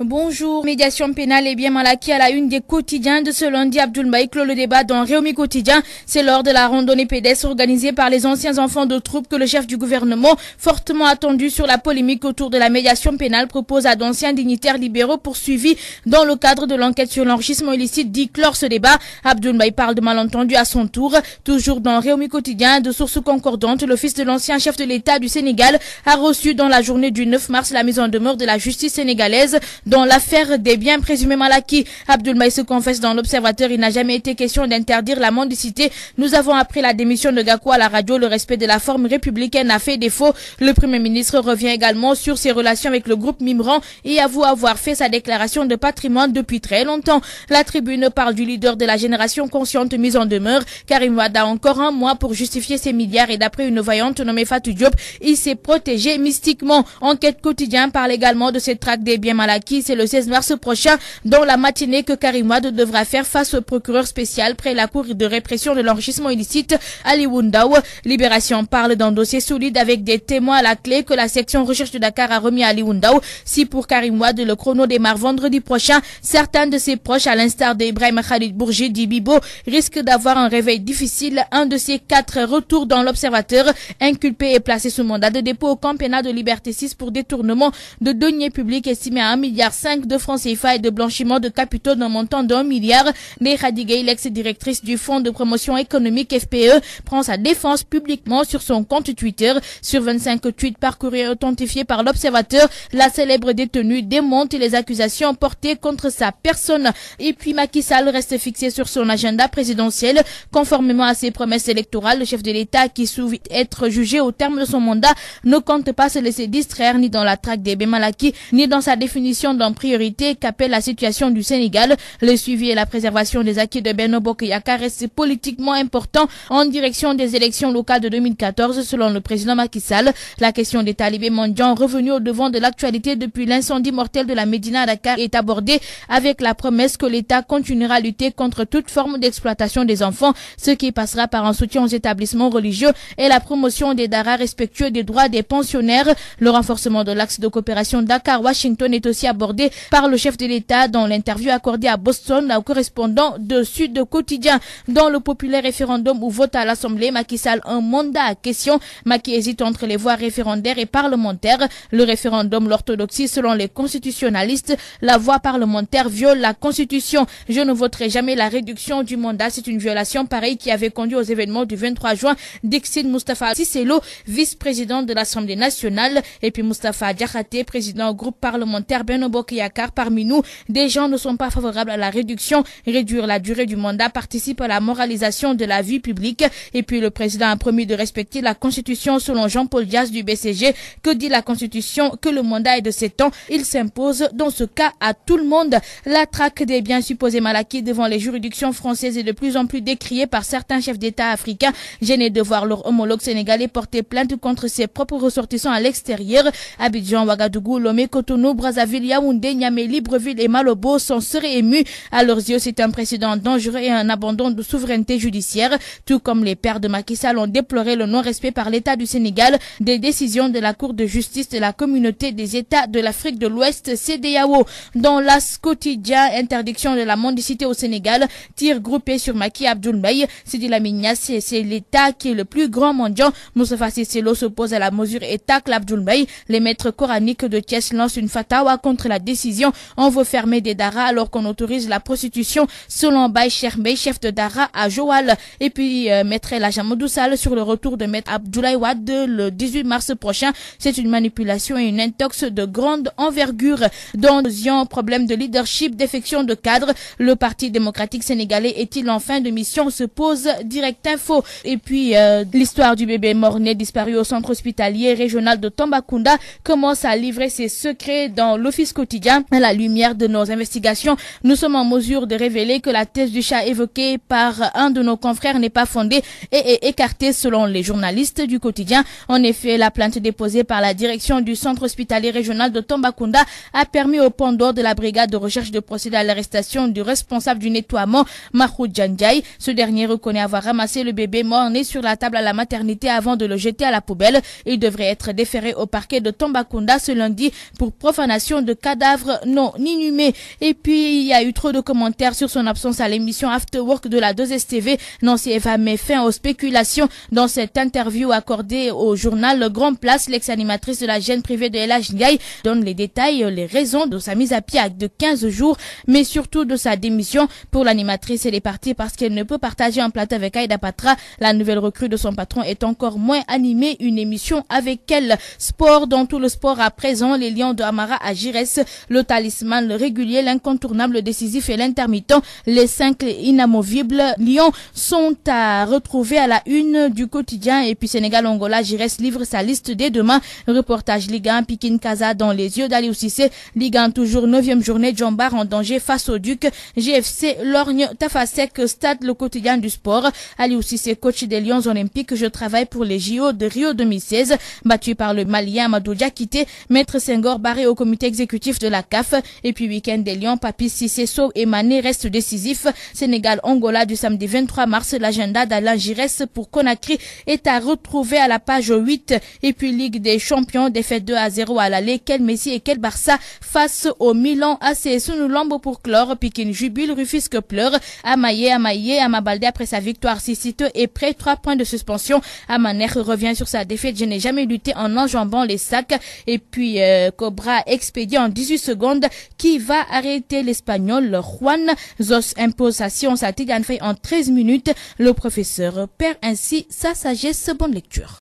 Bonjour. Médiation pénale et bien mal acquis à la une des quotidiens de ce lundi. Abdoul Mbaye clôt le débat dans Réumi Quotidien. C'est lors de la randonnée pédestre organisée par les anciens enfants de troupe que le chef du gouvernement, fortement attendu sur la polémique autour de la médiation pénale, propose à d'anciens dignitaires libéraux poursuivis dans le cadre de l'enquête sur l'enrichissement illicite d'y clore ce débat. Abdoul Mbaye parle de malentendus à son tour. Toujours dans Réumi Quotidien, de sources concordantes, le fils de l'ancien chef de l'État du Sénégal a reçu dans la journée du 9 mars la mise en demeure de la justice sénégalaise dans l'affaire des biens présumés mal acquis. Abdoul Mbaye se confesse dans l'Observateur, il n'a jamais été question d'interdire la mendicité. Nous avons appris la démission de Gakou à la radio, le respect de la forme républicaine a fait défaut. Le Premier ministre revient également sur ses relations avec le groupe Mimran et avoue avoir fait sa déclaration de patrimoine depuis très longtemps. La Tribune parle du leader de la génération consciente mise en demeure. Karim Wade a encore un mois pour justifier ses milliards et d'après une voyante nommée Fatou Diop, il s'est protégé mystiquement. Enquête Quotidien parle également de cette traque des biens mal acquis. C'est le 16 mars prochain, dans la matinée, que Karim Wade devra faire face au procureur spécial près la cour de répression de l'enrichissement illicite Ali Wundaw. Libération parle d'un dossier solide avec des témoins à la clé que la section recherche de Dakar a remis à Ali Wundaw. Si pour Karim Wade, le chrono démarre vendredi prochain, certains de ses proches, à l'instar d'Ibrahim Khalid Bourgi dit Bibo, risquent d'avoir un réveil difficile. Un de ces 4 retours dans l'Observateur, inculpé et placé sous mandat de dépôt au camp pénal de Liberté 6 pour détournement de deniers publics estimé à 1,5 milliard de francs CFA et de blanchiment de capitaux d'un montant de 1 milliard. Nekhadi Gueye, l'ex-directrice du Fonds de promotion économique FPE, prend sa défense publiquement sur son compte Twitter. Sur 25 tweets parcourus et authentifiés par l'Observateur, la célèbre détenue démonte les accusations portées contre sa personne. Et puis Macky Sall reste fixé sur son agenda présidentiel. Conformément à ses promesses électorales, le chef de l'État, qui souhaite être jugé au terme de son mandat, ne compte pas se laisser distraire ni dans la traque des biens mal acquis, ni dans sa définition d'un priorité qu'appelle la situation du Sénégal. Le suivi et la préservation des acquis de Benno Bokk Yakaar reste politiquement important en direction des élections locales de 2014 selon le président Macky Sall. La question des talibés mendiants, revenue au devant de l'actualité depuis l'incendie mortel de la Médina à Dakar, est abordée avec la promesse que l'État continuera à lutter contre toute forme d'exploitation des enfants, ce qui passera par un soutien aux établissements religieux et la promotion des daras respectueux des droits des pensionnaires. Le renforcement de l'axe de coopération Dakar-Washington est aussi abordé par le chef de l'État dans l'interview accordée à Boston au correspondant de Sud Quotidien. Dans le populaire référendum où vote à l'Assemblée, Macky Sall un mandat à question. Macky hésite entre les voies référendaires et parlementaires. Le référendum, l'orthodoxie selon les constitutionnalistes. La voie parlementaire viole la Constitution. Je ne voterai jamais la réduction du mandat. C'est une violation pareille qui avait conduit aux événements du 23 juin. Dixit Moustapha Cissé Lo, vice-président de l'Assemblée nationale. Et puis Moustapha Diakhaté, président au groupe parlementaire Benno Bokk Yakaar. Parmi nous, des gens ne sont pas favorables à la réduction. Réduire la durée du mandat participe à la moralisation de la vie publique. Et puis le président a promis de respecter la Constitution selon Jean-Paul Diaz du BCG. Que dit la Constitution? Que le mandat est de 7 ans. Il s'impose dans ce cas à tout le monde. La traque des biens supposés mal acquis devant les juridictions françaises est de plus en plus décriée par certains chefs d'État africains, gênés de voir leur homologue sénégalais porter plainte contre ses propres ressortissants à l'extérieur. Abidjan, Ouagadougou, Lomé, Cotonou, Brazzaville, Yaoundé, Niamey, Libreville et Malobo s'en seraient émus. À leurs yeux, c'est un précédent dangereux et un abandon de souveraineté judiciaire. Tout comme les pères de Macky Sall ont déploré le non-respect par l'État du Sénégal des décisions de la Cour de justice de la Communauté des États de l'Afrique de l'Ouest, CEDEAO. Dans l'As Quotidien, interdiction de la mendicité au Sénégal, tir groupé sur Macky Abdoul Mbaye. Sidi Lamine Niasse, c'est l'État qui est le plus grand mendiant. Moustapha Cissé Lo s'oppose à la mesure et tacle Abdoul Mbaye. Les maîtres coraniques de Thiès lancent une fatawa contre la décision. On veut fermer des daras alors qu'on autorise la prostitution, selon Baye Cheikh Mbaye, chef de dara à Joal. Et puis Maître El Hadji Amadou Sall sur le retour de Maître Abdoulaye Wade le 18 mars prochain. C'est une manipulation et une intox de grande envergure. Dans le problème de leadership, défection de cadres, le Parti démocratique sénégalais est-il en fin de mission, se pose Direct Info. Et puis l'histoire du bébé mort-né disparu au centre hospitalier régional de Tambacounda commence à livrer ses secrets dans l'Office Quotidien. À la lumière de nos investigations, nous sommes en mesure de révéler que la thèse du chat évoquée par un de nos confrères n'est pas fondée et est écartée selon les journalistes du quotidien. En effet, la plainte déposée par la direction du centre hospitalier régional de Tambacounda a permis au Pandore de la brigade de recherche de procéder à l'arrestation du responsable du nettoiement, Mahou Djandjaï. Ce dernier reconnaît avoir ramassé le bébé mort-né sur la table à la maternité avant de le jeter à la poubelle. Il devrait être déféré au parquet de Tambacounda ce lundi pour profanation de cadre cadavre non inhumé. Et puis, il y a eu trop de commentaires sur son absence à l'émission After Work de la 2STV. Nancy Eva met fin aux spéculations. Dans cette interview accordée au journal Grand Place, l'ex-animatrice de la chaîne privée de El Hadj Ndiaye donne les détails, les raisons de sa mise à pied de 15 jours, mais surtout de sa démission. Pour l'animatrice, elle est partie parce qu'elle ne peut partager un plateau avec Aïda Patra. La nouvelle recrue de son patron est encore moins animée une émission avec elle. Sport, dans tout le sport à présent, les Lions de Amara à Giresse, le talisman, le régulier, l'incontournable, le décisif et l'intermittent, les 5 inamovibles Lions sont à retrouver à la une du quotidien. Et puis Sénégal-Angola, Giresse livre sa liste dès demain. Reportage Ligue 1, Pikine Casa dans les yeux d'Aliou Cissé. Ligue 1 toujours 9e journée, Djambar en danger face au Duc. GFC, Lorgne, Tafasek, Stade, le quotidien du sport. Aliou Cissé, coach des Lions olympiques, je travaille pour les JO de Rio 2016. Battu par le Malien Amadou Diakité, Maître Senghor barré au comité exécutif de la CAF. Et puis week-end des Lions, Papis Cissé, Sow et Mané restent décisifs. Sénégal-Angola du samedi 23 mars, l'agenda d'Alain Giresse pour Conakry est à retrouver à la page 8. Et puis Ligue des Champions, défaite 2-0 à l'aller, quel Messi et quel Barça face au Milan AC. Sunu Lambo pour clore, Pikine jubile, Rufisque pleure, Amaye, Amabalde après sa victoire 6-2 et près 3 points de suspension. Amaner revient sur sa défaite, je n'ai jamais lutté en enjambant les sacs. Et puis Cobra expédié en 18 secondes, qui va arrêter l'Espagnol Juan. Zos impose sa science à Tigane Faye en 13 minutes. Le professeur perd ainsi sa sagesse. Bonne lecture.